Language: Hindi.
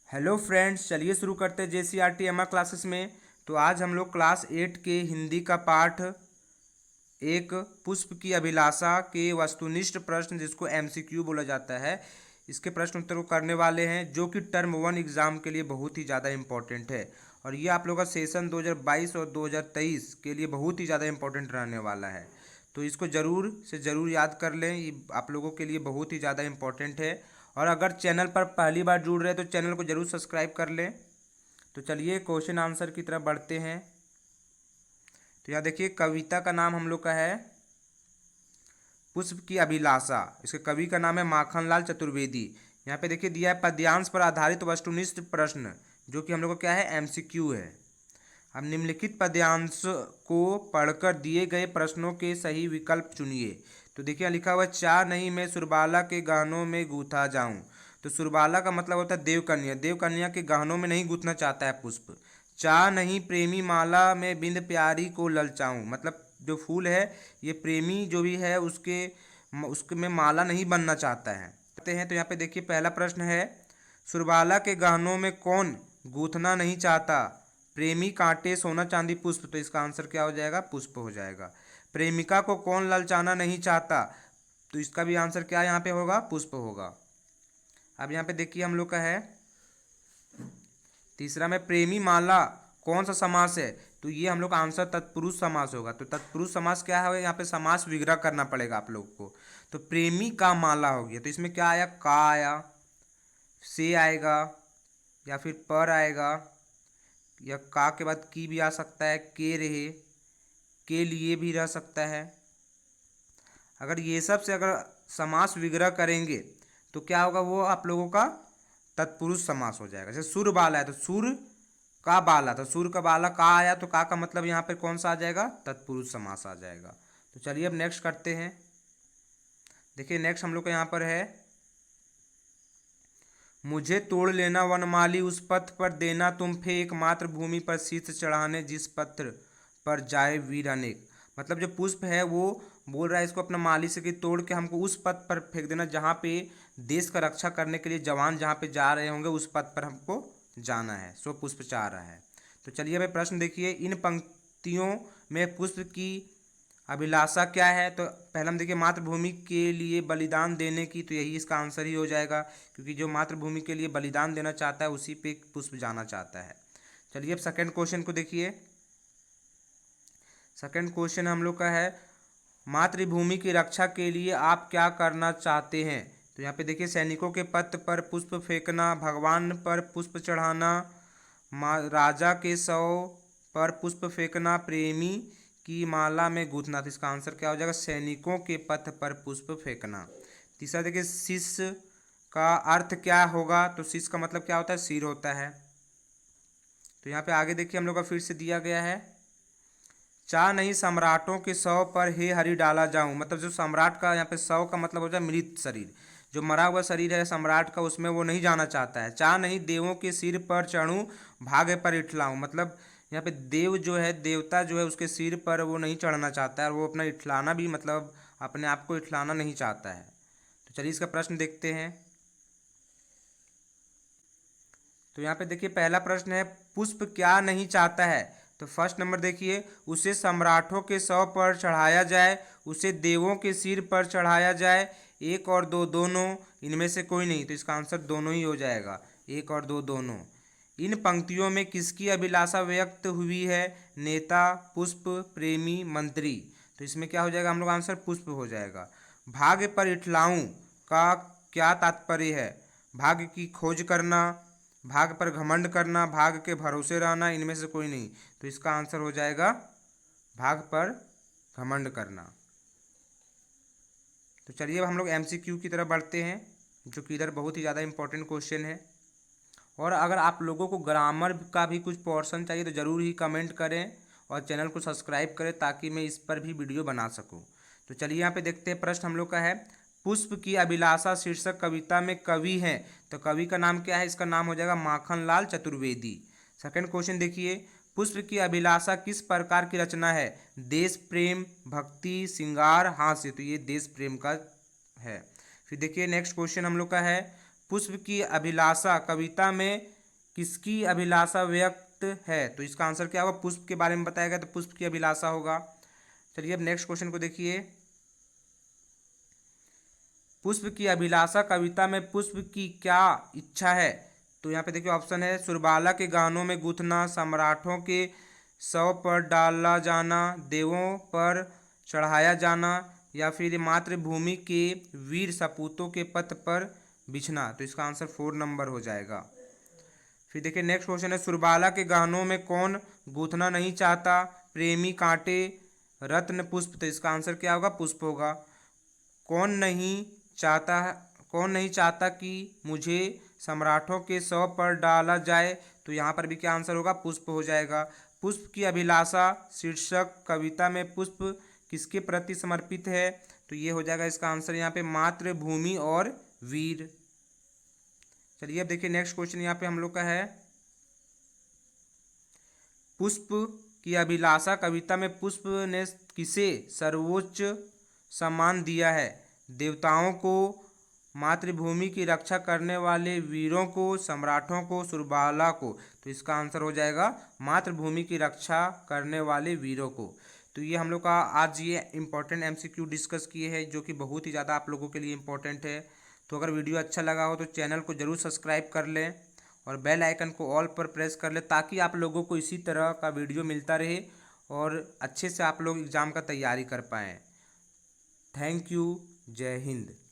हेलो फ्रेंड्स, चलिए शुरू करते हैं JCRT एमआर क्लासेस में। तो आज हम लोग क्लास 8 के हिंदी का पाठ एक पुष्प की अभिलाषा के वस्तुनिष्ठ प्रश्न, जिसको MCQ बोला जाता है, इसके प्रश्न उत्तर को करने वाले हैं, जो कि टर्म 1 एग्ज़ाम के लिए बहुत ही ज़्यादा इम्पोर्टेंट है। और ये आप लोगों का सेशन 2022 और 2023 के लिए बहुत ही ज़्यादा इम्पोर्टेंट रहने वाला है। तो इसको ज़रूर से ज़रूर याद कर लें, ये आप लोगों के लिए बहुत ही ज़्यादा इम्पोर्टेंट है। और अगर चैनल पर पहली बार जुड़ रहे हैं तो चैनल को ज़रूर सब्सक्राइब कर लें। तो चलिए क्वेश्चन आंसर की तरफ बढ़ते हैं। तो यहाँ देखिए, कविता का नाम हम लोग का है पुष्प की अभिलाषा। इसके कवि का नाम है माखनलाल चतुर्वेदी। यहाँ पे देखिए दिया है पद्यांश पर आधारित वस्तुनिष्ठ प्रश्न, जो कि हम लोग को क्या है, MCQ है। अब निम्नलिखित पद्यांश को पढ़कर दिए गए प्रश्नों के सही विकल्प चुनिए। तो देखिए यहाँ लिखा हुआ है, चाह नहीं मैं सुरबाला के गहनों में गूथा जाऊं। तो सुरबाला का मतलब होता है देवकन्या। देवकन्या के गहनों में नहीं गूथना चाहता है पुष्प। चाह नहीं प्रेमी माला में बिंद प्यारी को ललचाऊं, मतलब जो फूल है ये प्रेमी जो भी है उसके में माला नहीं बनना चाहता है। कहते हैं तो यहाँ पे देखिए पहला प्रश्न है, सुरबाला के गहनों में कौन गूथना नहीं चाहता? प्रेमी कांटे सोना चांदी पुष्प। तो इसका आंसर क्या हो जाएगा, पुष्प हो जाएगा। प्रेमिका को कौन ललचाना नहीं चाहता? तो इसका भी आंसर क्या यहाँ पे होगा, पुष्प होगा। अब यहाँ पे देखिए हम लोग का है तीसरा में, प्रेमी माला कौन सा समास है? तो ये हम लोग का आंसर तत्पुरुष समास होगा। तो तत्पुरुष समास क्या है, यहाँ पे समास विग्रह करना पड़ेगा आप लोग को। तो प्रेमी का माला हो गया, तो इसमें क्या आया, का आया, से आएगा, या फिर पर आएगा, या का के बाद की भी आ सकता है, के रहे, के लिए भी रह सकता है। अगर ये सब से अगर समास विग्रह करेंगे तो क्या होगा, वो आप लोगों का तत्पुरुष समास हो जाएगा। जैसे सुर बाला है तो सुर का बाला, तो सुर का बाला का आया, तो का मतलब यहाँ पर कौन सा आ जाएगा, तत्पुरुष समास आ जाएगा। तो चलिए अब नेक्स्ट करते हैं। देखिए नेक्स्ट हम लोग का यहाँ पर है, मुझे तोड़ लेना वनमाली उस पथ पर देना तुम फेंक, मात्र भूमि पर शीश चढ़ाने जिस पत्र पर जाए वीर अनेक। मतलब जो पुष्प है वो बोल रहा है इसको अपना माली से कि तोड़ के हमको उस पथ पर फेंक देना जहाँ पे देश का रक्षा करने के लिए जवान जहाँ पे जा रहे होंगे, उस पथ पर हमको जाना है। सो पुष्प चाह रहा है। तो चलिए अब प्रश्न देखिए, इन पंक्तियों में पुष्प की अभिलाषा क्या है? तो पहला हम देखिए, मातृभूमि के लिए बलिदान देने की, तो यही इसका आंसर ही हो जाएगा, क्योंकि जो मातृभूमि के लिए बलिदान देना चाहता है उसी पे पुष्प जाना चाहता है। चलिए अब सेकंड क्वेश्चन को देखिए। सेकंड क्वेश्चन हम लोग का है, मातृभूमि की रक्षा के लिए आप क्या करना चाहते हैं? तो यहाँ पे देखिए, सैनिकों के पथ पर पुष्प फेंकना, भगवान पर पुष्प चढ़ाना, राजा के शव पर पुष्प फेंकना, प्रेमी की माला में गूंथना। तो इसका आंसर क्या हो जाएगा, सैनिकों के पथ पर पुष्प फेंकना। तीसरा देखिए, शिष्य का अर्थ क्या होगा? तो शिष्य का मतलब क्या होता है, सिर होता है। तो यहाँ पे आगे देखिए हम लोग का फिर से दिया गया है, चाह नहीं सम्राटों के शव पर हे हरि डाला जाऊं। मतलब जो सम्राट का यहाँ पे शव का मतलब हो जाए मृत शरीर, जो मरा हुआ शरीर है सम्राट का, उसमें वो नहीं जाना चाहता है। चाह नहीं देवों के सिर पर चढ़ूं, भाग्य पर इठलाऊं। मतलब यहाँ पे देव जो है, देवता जो है, उसके सिर पर वो नहीं चढ़ना चाहता है, और वो अपना इठलाना भी, मतलब अपने आप को इठलाना नहीं चाहता है। तो चलिए इसका प्रश्न देखते हैं। तो यहाँ पे देखिए पहला प्रश्न है, पुष्प क्या नहीं चाहता है? तो फर्स्ट नंबर देखिए, उसे सम्राटों के शव पर चढ़ाया जाए, उसे देवों के सिर पर चढ़ाया जाए, एक और दो दोनों, इनमें से कोई नहीं। तो इसका आंसर दोनों ही हो जाएगा, एक और दो दोनों। इन पंक्तियों में किसकी अभिलाषा व्यक्त हुई है? नेता, पुष्प, प्रेमी, मंत्री। तो इसमें क्या हो जाएगा, हम लोग आंसर पुष्प हो जाएगा। भाग्य पर इठलाऊं का क्या तात्पर्य है? भाग्य की खोज करना, भाग पर घमंड करना, भाग के भरोसे रहना, इनमें से कोई नहीं। तो इसका आंसर हो जाएगा भाग पर घमंड करना। तो चलिए अब हम लोग MCQ की तरफ बढ़ते हैं, जो कि इधर बहुत ही ज़्यादा इंपॉर्टेंट क्वेश्चन है। और अगर आप लोगों को ग्रामर का भी कुछ पोर्शन चाहिए तो ज़रूर ही कमेंट करें और चैनल को सब्सक्राइब करें, ताकि मैं इस पर भी वीडियो बना सकूं। तो चलिए यहाँ पे देखते हैं, प्रश्न हम लोग का है, पुष्प की अभिलाषा शीर्षक कविता में कवि हैं। तो कवि का नाम क्या है? इसका नाम हो जाएगा माखनलाल चतुर्वेदी। सेकंड क्वेश्चन देखिए, पुष्प की अभिलाषा किस प्रकार की रचना है? देश प्रेम, भक्ति, श्रृंगार, हास्य। तो ये देश प्रेम का है। फिर देखिए नेक्स्ट क्वेश्चन हम लोग का है, पुष्प की अभिलाषा कविता में किसकी अभिलाषा व्यक्त है? तो इसका आंसर क्या होगा? पुष्प के बारे में बताया गया तो पुष्प की अभिलाषा होगा। चलिए अब नेक्स्ट क्वेश्चन को देखिए। पुष्प की अभिलाषा कविता में पुष्प की क्या इच्छा है? तो यहाँ पे देखिए ऑप्शन है सुरबाला के गानों में गूंथना, सम्राटों के शव पर डाला जाना, देवों पर चढ़ाया जाना, या फिर मातृभूमि के वीर सपूतों के पथ पर बिछना। तो इसका आंसर 4 नंबर हो जाएगा। फिर देखिए नेक्स्ट क्वेश्चन है सुरबाला के गानों में कौन गूंथना नहीं चाहता? प्रेमी, कांटे, रत्न, पुष्प। तो इसका आंसर क्या होगा? पुष्प होगा। कौन नहीं चाहता कौन नहीं चाहता कि मुझे सम्राटों के शव पर डाला जाए? तो यहाँ पर भी क्या आंसर होगा? पुष्प हो जाएगा। पुष्प की अभिलाषा शीर्षक कविता में पुष्प किसके प्रति समर्पित है? तो ये हो जाएगा इसका आंसर यहाँ पे मातृभूमि और वीर। चलिए अब देखिए नेक्स्ट क्वेश्चन यहाँ पे हम लोग का है पुष्प की अभिलाषा कविता में पुष्प ने किसे सर्वोच्च सम्मान दिया है? देवताओं को, मातृभूमि की रक्षा करने वाले वीरों को, सम्राटों को, सुरबाला को। तो इसका आंसर हो जाएगा मातृभूमि की रक्षा करने वाले वीरों को। तो ये हम लोग का आज ये इम्पोर्टेंट एमसीक्यू डिस्कस किए हैं जो कि बहुत ही ज़्यादा आप लोगों के लिए इम्पोर्टेंट है। तो अगर वीडियो अच्छा लगा हो तो चैनल को ज़रूर सब्सक्राइब कर लें और बेल आइकन को ऑल पर प्रेस कर लें ताकि आप लोगों को इसी तरह का वीडियो मिलता रहे और अच्छे से आप लोग एग्ज़ाम का तैयारी कर पाएँ। Thank you. जय हिंद।